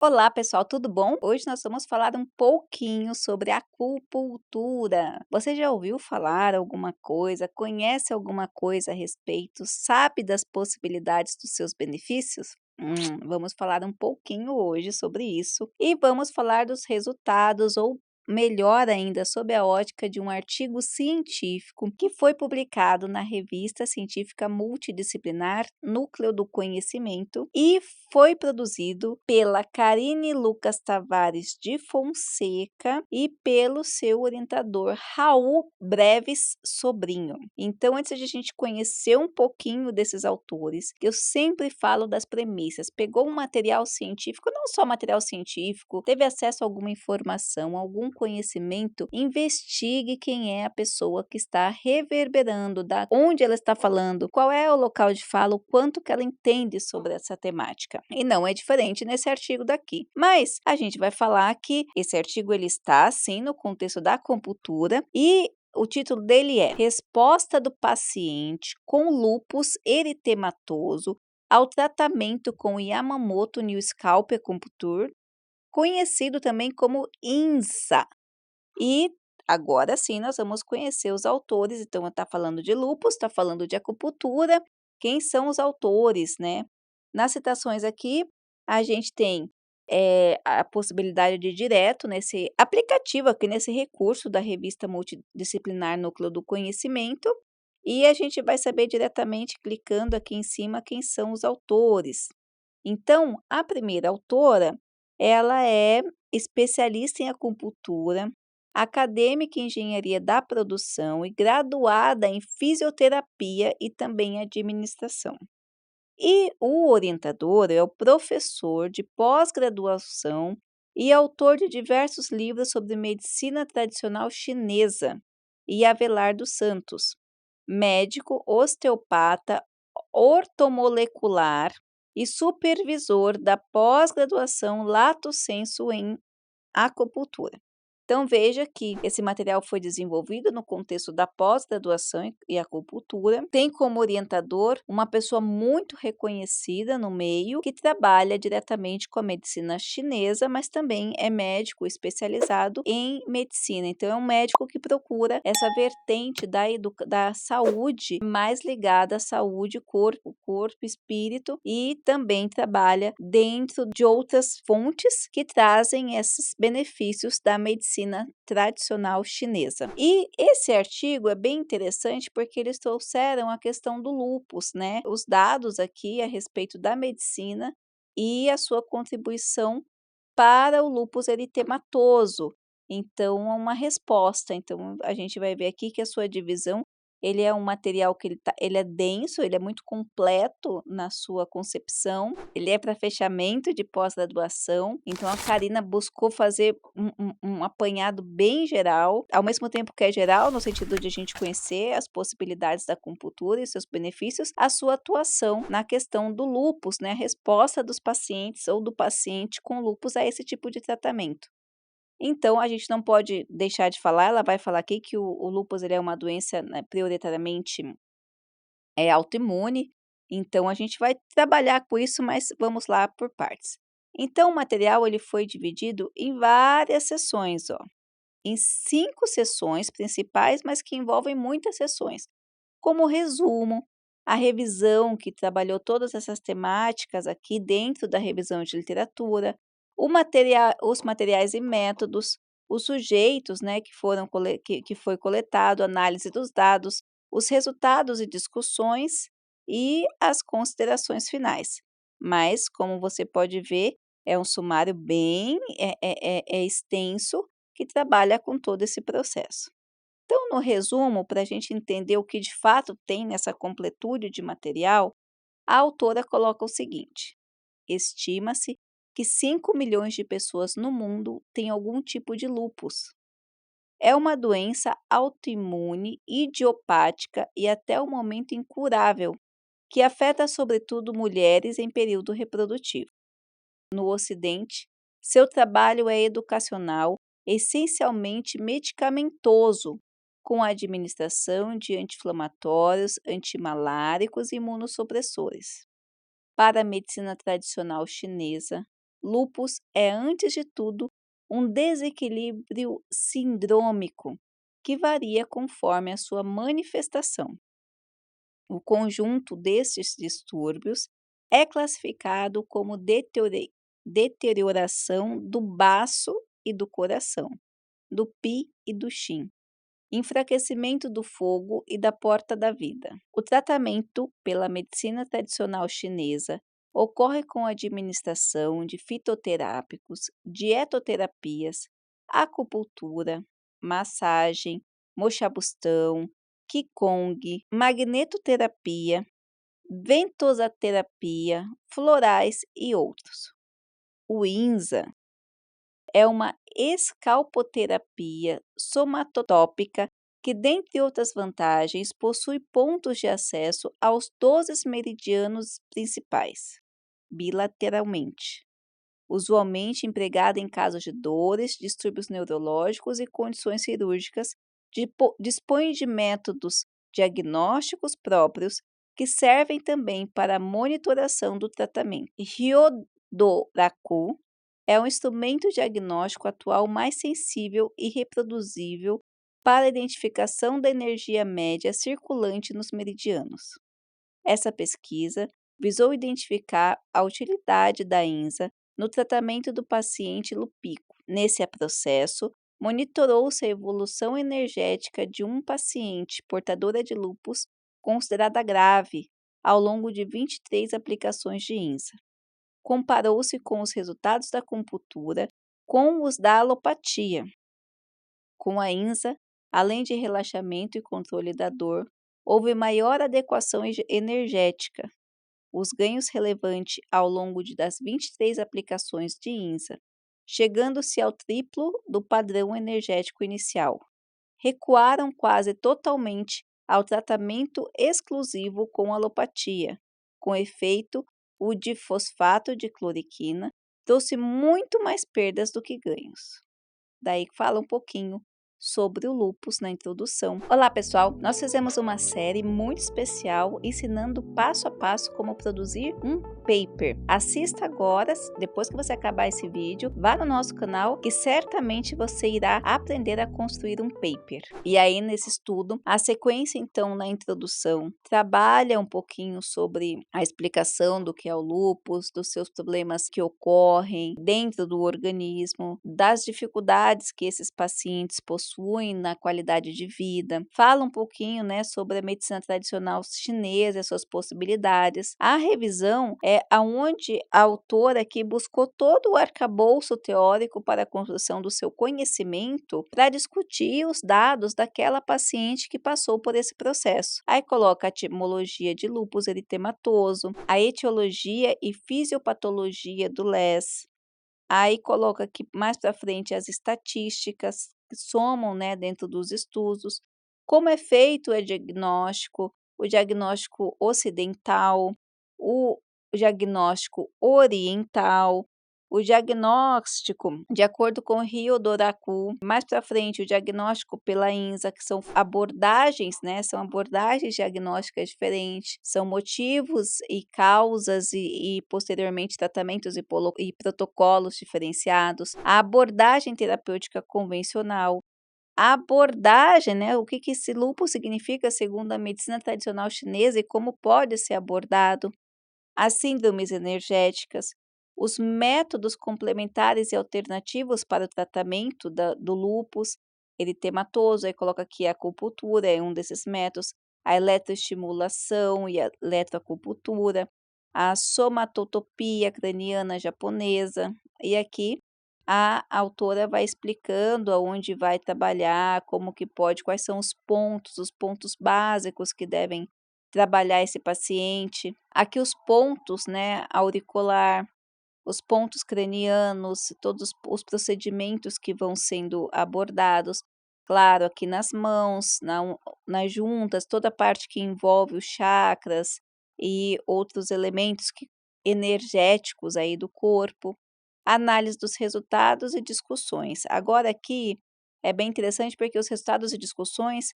Olá, pessoal, tudo bom? Hoje nós vamos falar um pouquinho sobre acupuntura. Você já ouviu falar alguma coisa? Conhece alguma coisa a respeito? Sabe das possibilidades dos seus benefícios? Vamos falar um pouquinho hoje sobre isso e vamos falar dos resultados ou melhor ainda, sob a ótica de um artigo científico que foi publicado na revista científica multidisciplinar Núcleo do Conhecimento e foi produzido pela Karine Lucas Tavares de Fonseca e pelo seu orientador Raul Breves Sobrinho. Então, antes de a gente conhecer um pouquinho desses autores, eu sempre falo das premissas. Pegou um material científico, não só material científico, teve acesso a alguma informação, algum conhecimento, investigue quem é a pessoa que está reverberando, da onde ela está falando, qual é o local de fala, o quanto que ela entende sobre essa temática. E não é diferente nesse artigo daqui. Mas a gente vai falar que esse artigo ele está sim no contexto da acupuntura e o título dele é Resposta do paciente com lúpus eritematoso ao tratamento com Yamamoto New Scalp Acupuncture, conhecido também como INSA. E agora sim nós vamos conhecer os autores. Então, está falando de lúpus, está falando de acupuntura. Quem são os autores, né? Nas citações aqui, a gente tem a possibilidade de ir direto nesse aplicativo aqui, nesse recurso da revista multidisciplinar Núcleo do Conhecimento, e a gente vai saber diretamente, clicando aqui em cima, quem são os autores. Então, a primeira autora, ela é especialista em acupuntura, acadêmica em engenharia da produção e graduada em fisioterapia e também administração. E o orientador é o professor de pós-graduação e autor de diversos livros sobre medicina tradicional chinesa, e Avelar dos Santos, médico, osteopata, ortomolecular e supervisor da pós-graduação Lato Sensu em acupuntura. Então, veja que esse material foi desenvolvido no contexto da pós-graduação e acupuntura. Tem como orientador uma pessoa muito reconhecida no meio, que trabalha diretamente com a medicina chinesa, mas também é médico especializado em medicina. Então, é um médico que procura essa vertente da saúde mais ligada à saúde, corpo, espírito, e também trabalha dentro de outras fontes que trazem esses benefícios da medicina tradicional chinesa. E esse artigo é bem interessante porque eles trouxeram a questão do lúpus, né? Os dados aqui a respeito da medicina e a sua contribuição para o lúpus eritematoso. Então, é uma resposta. Então, a gente vai ver aqui que a sua divisão, ele é um material que ele é denso, ele é muito completo na sua concepção, ele é para fechamento de pós-graduação. Então, a Karina buscou fazer um apanhado bem geral, ao mesmo tempo que é geral, no sentido de a gente conhecer as possibilidades da acupuntura e seus benefícios, a sua atuação na questão do lúpus, né? A resposta dos pacientes ou do paciente com lúpus a esse tipo de tratamento. Então, a gente não pode deixar de falar, ela vai falar aqui que o lúpus ele é uma doença, né, prioritariamente autoimune, então a gente vai trabalhar com isso, mas vamos lá por partes. Então, o material ele foi dividido em várias sessões, ó, em 5 sessões principais, mas que envolvem muitas sessões, como resumo, a revisão que trabalhou todas essas temáticas aqui dentro da revisão de literatura, os materiais e métodos, os sujeitos, né, que foi coletado, análise dos dados, os resultados e discussões e as considerações finais. Mas, como você pode ver, é um sumário bem extenso que trabalha com todo esse processo. Então, no resumo, para a gente entender o que de fato tem nessa completude de material, a autora coloca o seguinte: estima-se que 5 milhões de pessoas no mundo têm algum tipo de lúpus. É uma doença autoimune, idiopática e até o momento incurável, que afeta sobretudo mulheres em período reprodutivo. No Ocidente, seu trabalho é educacional, essencialmente medicamentoso, com a administração de anti-inflamatórios, antimaláricos e imunossupressores. Para a medicina tradicional chinesa, Lúpus é, antes de tudo, um desequilíbrio sindrômico que varia conforme a sua manifestação. O conjunto destes distúrbios é classificado como deterioração do baço e do coração, do pi e do shin, enfraquecimento do fogo e da porta da vida. O tratamento pela medicina tradicional chinesa ocorre com a administração de fitoterápicos, dietoterapias, acupuntura, massagem, moxabustão, qigong, magnetoterapia, ventosaterapia, florais e outros. O INSA é uma escalpoterapia somatotópica que, dentre outras vantagens, possui pontos de acesso aos 12 meridianos principais, bilateralmente. Usualmente empregada em casos de dores, distúrbios neurológicos e condições cirúrgicas, dispõe de métodos diagnósticos próprios que servem também para a monitoração do tratamento. Hyodoraku é um instrumento diagnóstico atual mais sensível e reproduzível para a identificação da energia média circulante nos meridianos. Essa pesquisa visou identificar a utilidade da INSA no tratamento do paciente lupíco. Nesse processo, monitorou-se a evolução energética de um paciente portadora de lúpus considerada grave ao longo de 23 aplicações de INSA. Comparou-se com os resultados da acupuntura com os da alopatia. Com a INSA, além de relaxamento e controle da dor, houve maior adequação energética. Os ganhos relevantes ao longo das 23 aplicações de INSA, chegando-se ao triplo do padrão energético inicial. Recuaram quase totalmente ao tratamento exclusivo com alopatia. Com efeito, o difosfato de cloriquina trouxe muito mais perdas do que ganhos. Daí fala um pouquinho sobre o lúpus na introdução. Olá pessoal, nós fizemos uma série muito especial ensinando passo a passo como produzir um paper. Assista agora, depois que você acabar esse vídeo, vá no nosso canal que certamente você irá aprender a construir um paper. E aí nesse estudo, a sequência então na introdução trabalha um pouquinho sobre a explicação do que é o lúpus, dos seus problemas que ocorrem dentro do organismo, das dificuldades que esses pacientes possuem na qualidade de vida. Fala um pouquinho, sobre a medicina tradicional chinesa e suas possibilidades. A revisão é aonde a autora aqui buscou todo o arcabouço teórico para a construção do seu conhecimento para discutir os dados daquela paciente que passou por esse processo. Aí coloca a etimologia de lúpus eritematoso, a etiologia e fisiopatologia do LES. Aí coloca aqui mais para frente as estatísticas que somam, dentro dos estudos, como é feito o diagnóstico ocidental, o diagnóstico oriental, o diagnóstico de acordo com Hyodoraku, mais para frente o diagnóstico pela INSA, que são abordagens, são abordagens diagnósticas diferentes, são motivos e causas e posteriormente tratamentos e protocolos diferenciados, a abordagem terapêutica convencional, a abordagem, o que esse lúpus significa segundo a medicina tradicional chinesa e como pode ser abordado, as síndromes energéticas, os métodos complementares e alternativos para o tratamento do lúpus eritematoso, aí coloca aqui a acupuntura, é um desses métodos, a eletroestimulação e a eletroacupuntura, a somatotopia craniana japonesa, e aqui a autora vai explicando aonde vai trabalhar, como que pode, quais são os pontos básicos que devem trabalhar esse paciente. Aqui os pontos, auricular, os pontos cranianos, todos os procedimentos que vão sendo abordados. Claro, aqui nas mãos, nas juntas, toda a parte que envolve os chakras e outros elementos energéticos aí do corpo. Análise dos resultados e discussões. Agora aqui é bem interessante porque os resultados e discussões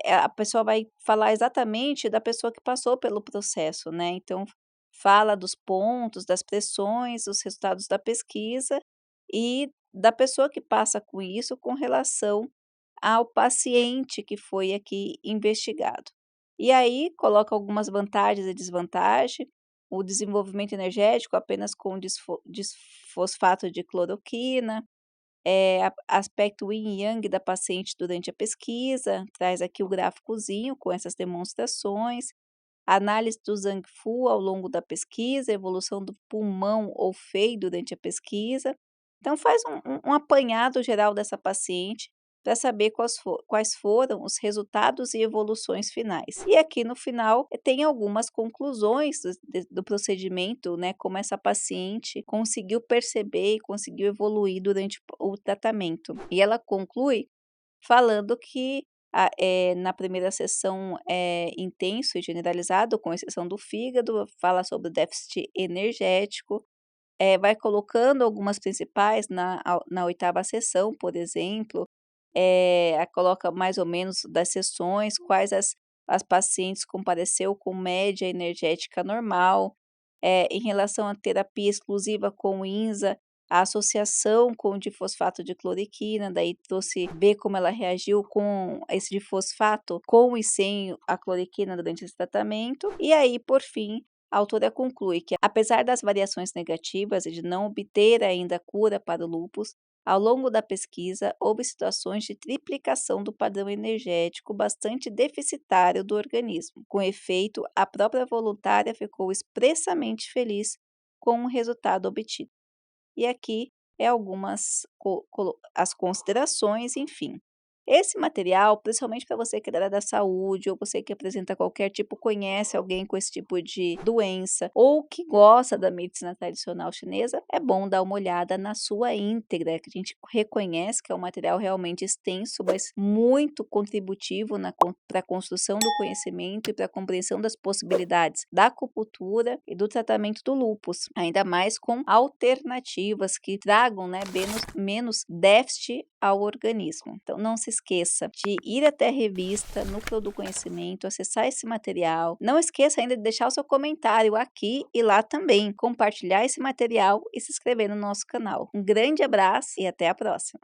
a pessoa vai falar exatamente da pessoa que passou pelo processo, Então, fala dos pontos, das pressões, os resultados da pesquisa e da pessoa que passa com isso com relação ao paciente que foi aqui investigado. E aí coloca algumas vantagens e desvantagens, o desenvolvimento energético apenas com disfosfato de cloroquina, aspecto yin e yang da paciente durante a pesquisa, traz aqui o gráficozinho com essas demonstrações, análise do Zhang-Fu ao longo da pesquisa, evolução do pulmão ou fei durante a pesquisa. Então faz um apanhado geral dessa paciente para saber quais foram os resultados e evoluções finais. E aqui no final tem algumas conclusões do procedimento, né, como essa paciente conseguiu perceber e conseguiu evoluir durante o tratamento. E ela conclui falando que na primeira sessão é intenso e generalizado, com exceção do fígado, fala sobre o déficit energético, vai colocando algumas principais na oitava sessão, por exemplo, coloca mais ou menos das sessões, quais as pacientes compareceu com média energética normal, em relação à terapia exclusiva com INSA, a associação com o difosfato de cloroquina, daí trouxe ver como ela reagiu com esse difosfato, com e sem a cloroquina durante esse tratamento. E aí, por fim, a autora conclui que, apesar das variações negativas e de não obter ainda cura para o lúpus, ao longo da pesquisa, houve situações de triplicação do padrão energético bastante deficitário do organismo. Com efeito, a própria voluntária ficou expressamente feliz com o resultado obtido. E aqui é algumas as considerações, enfim. Esse material, principalmente para você que é da área da saúde, ou você que apresenta qualquer tipo, conhece alguém com esse tipo de doença, ou que gosta da medicina tradicional chinesa, é bom dar uma olhada na sua íntegra, que a gente reconhece que é um material realmente extenso, mas muito contributivo para a construção do conhecimento e para a compreensão das possibilidades da acupuntura e do tratamento do lúpus, ainda mais com alternativas que tragam, né, menos déficit ao organismo. Então, não se esqueça de ir até a revista Núcleo do Conhecimento, acessar esse material. Não esqueça ainda de deixar o seu comentário aqui e lá também, compartilhar esse material e se inscrever no nosso canal. Um grande abraço e até a próxima!